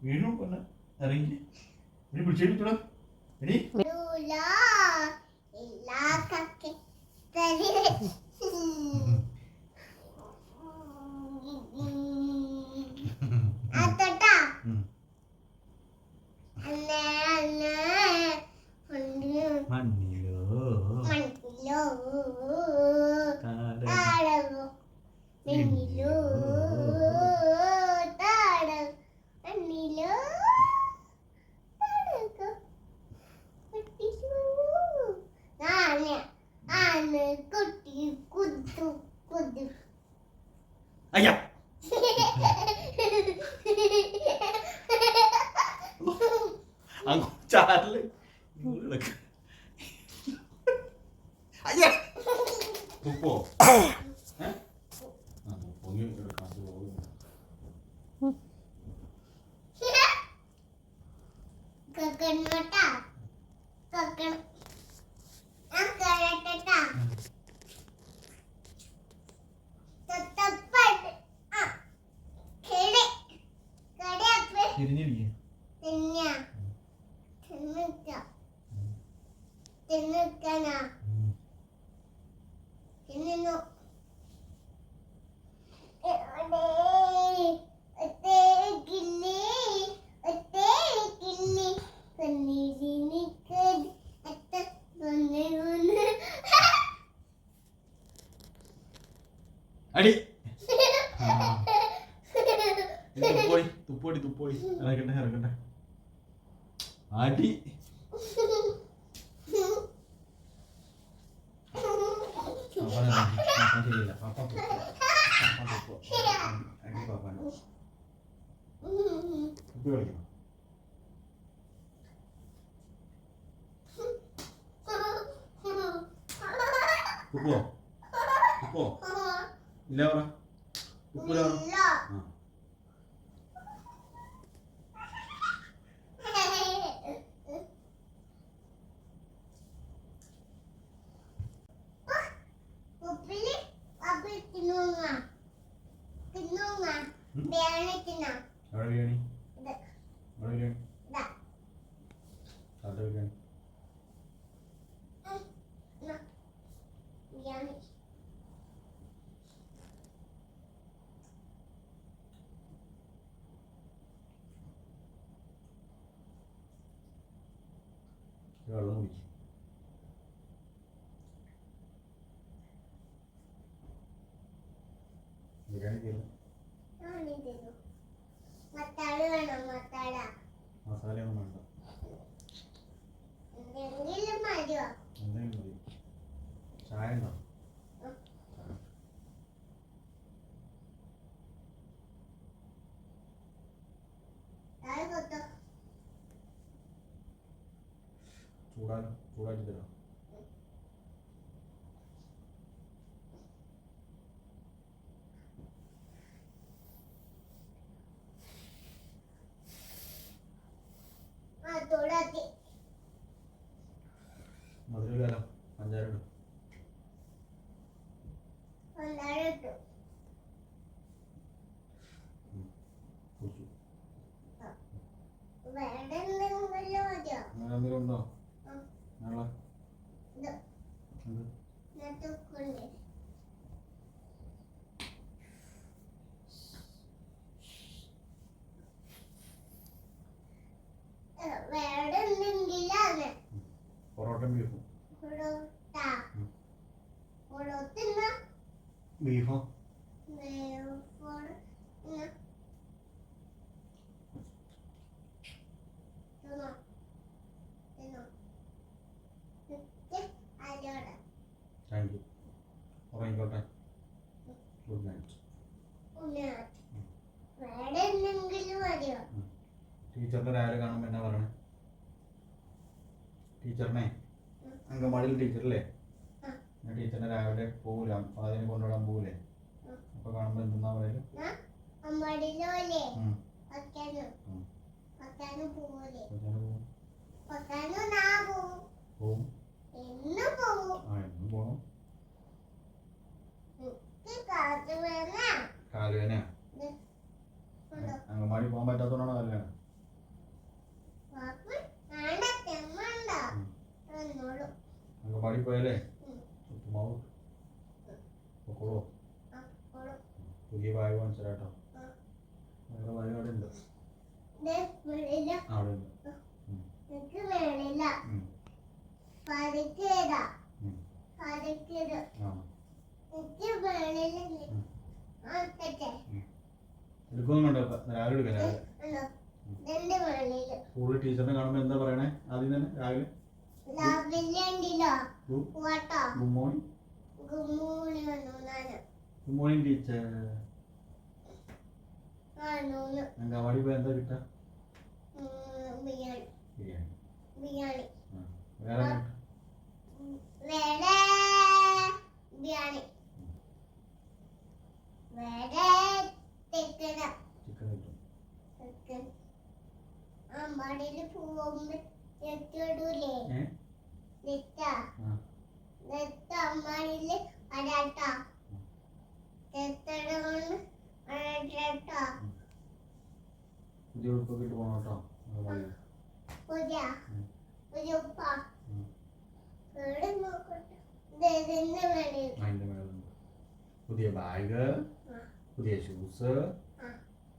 വീണു കൊന്ന് ഇറങ്ങി പിടിച്ചെടുത്തോളാം എടി അയ്യ ചാറില് അയ്യ ഉപ്പോ അടി തുപ്പോടി തുപ്പോടി ഇറക്കട്ടെ ഇറക്കട്ടെ അടി ശരിയില്ല പാപ്പ അടി പാപ്പാൻ തുപ്പി കളിക്കണം തുപ്പോ തുപ്പോ ഇല്ല പറ തുപ്പൂല വെള്ളം കുടിക്കും ബിരിയാണി തരും മസാലയൊന്നും വേണ്ട എന്തെങ്കിലും മതി ചായ ഉണ്ടോ ചൂടാക്കി തരാം മധുരകാലം പഞ്ചാര ഇടും എന്തെങ്കിലും ഉണ്ടോ നാളെ പൊറോട്ടയും ബീഫും. ബീഫോ? Thank you. ഉറങ്ങിക്കോട്ടെ. Good night. ടീച്ചറിനെ രാവിലെ കാണുമ്പോൾ എന്നാ പറയണേ? ടീച്ചറിനെ അങ്കമാടിയിൽ ടീച്ചറല്ലേ? ഞാൻ ടീച്ചറിനെ രാവിലെ പോകൂല, അതിനെ കൊണ്ടുവിടാൻ പോകൂലേ? അപ്പൊ കാണുമ്പോ എന്തെന്നാ പറയല്? പോവും. എന്നും പോണം. കാലുവേന അങ്കമാടി പോകാൻ പറ്റാത്തോണ്ടാണോ കാലുവേന? അങ്കമാടി പോയാലേ ഉപ്പുമാവ് പൊക്കോളൂ. പുതിയ ബാഗ് വാങ്ങിച്ചോ. വേറെ ബാഗ് അവിടെ ഉണ്ട്. അവിടെ ഉണ്ട്. എടുക്കൊന്നുണ്ടോ? രാവിലെ എടുക്കാം. രാവിലെ സ്കൂളിൽ ടീച്ചറിനെ കാണുമ്പോ എന്താ പറയണേ? ആദ്യം തന്നെ രാവിലെ good morning. Good morning teacher. Anganwadi പോയി എന്താ കിട്ടാ? ബിരിയാണി. വേറെ ചിക്കൻ കിട്ടും. അമ്മാടിയില് പോകുമ്പോ എത്തിടൂലേ? അമ്മാടിയില് അടാട്ടാ പുതിയ ഉടുപ്പൊക്കെ ഇട്ട് പോകണം കേട്ടോ. പുതിയ ബാഗ്, പുതിയ ഷൂസ്,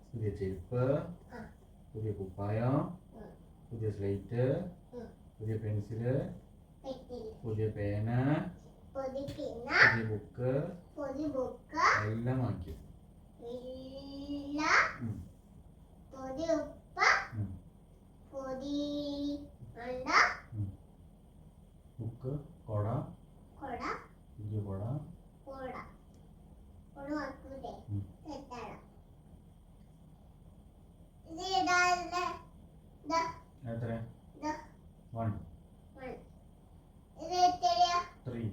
പുതിയ ചെരുപ്പ്, പുതിയ കുപ്പായം, പുതിയ സ്ലേറ്റ്, പുതിയ പെൻസില്, പുതിയ പേന, പുതിയ ബുക്ക് എല്ലാം വാങ്ങിക്കും. ബുക്ക്, കൊട, പുതിയ കൊട. എത്ര? 1 3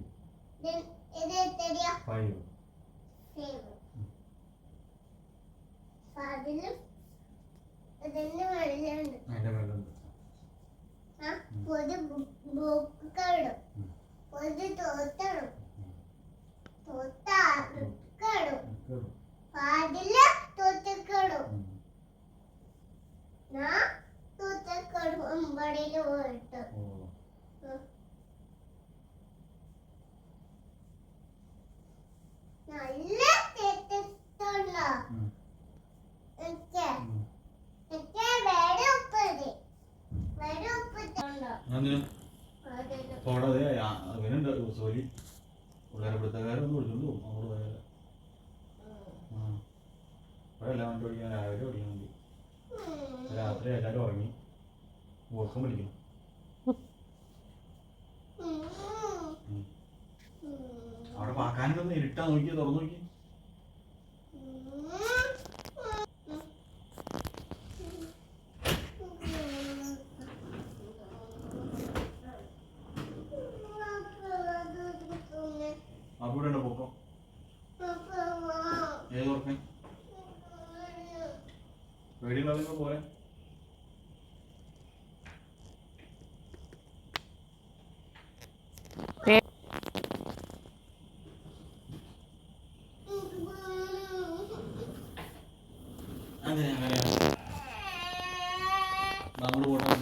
5. അതിന്റെ മേലുണ്ട്. നല്ല കോടതി അവനുണ്ട് സോലി പിള്ളേരെപ്പെടുത്തക്കാരൊന്നും വിളിച്ചോണ്ട് പോകും. അങ്ങോട്ട് പോയാൽ ഇവിടെ എല്ലാം വണ്ടി ഓടിക്കാൻ രാവിലെ ഓടിക്കാൻ വേണ്ടി രാത്രി എല്ലാവരും ഉറങ്ങി ഓർക്കം പിടിക്കണം. അവിടെ പാക്കാനൊന്ന് ഇരുട്ടാ നോക്കി തുറന്നു നോക്കി. അവിടെ ഉണ്ടോ പൊക്കം? ഏത് ഉറക്കാൻ? പേടിയുള്ള പോലെ അതെ. അങ്ങനെയാണ് നമ്മൾ പോട്ടെ.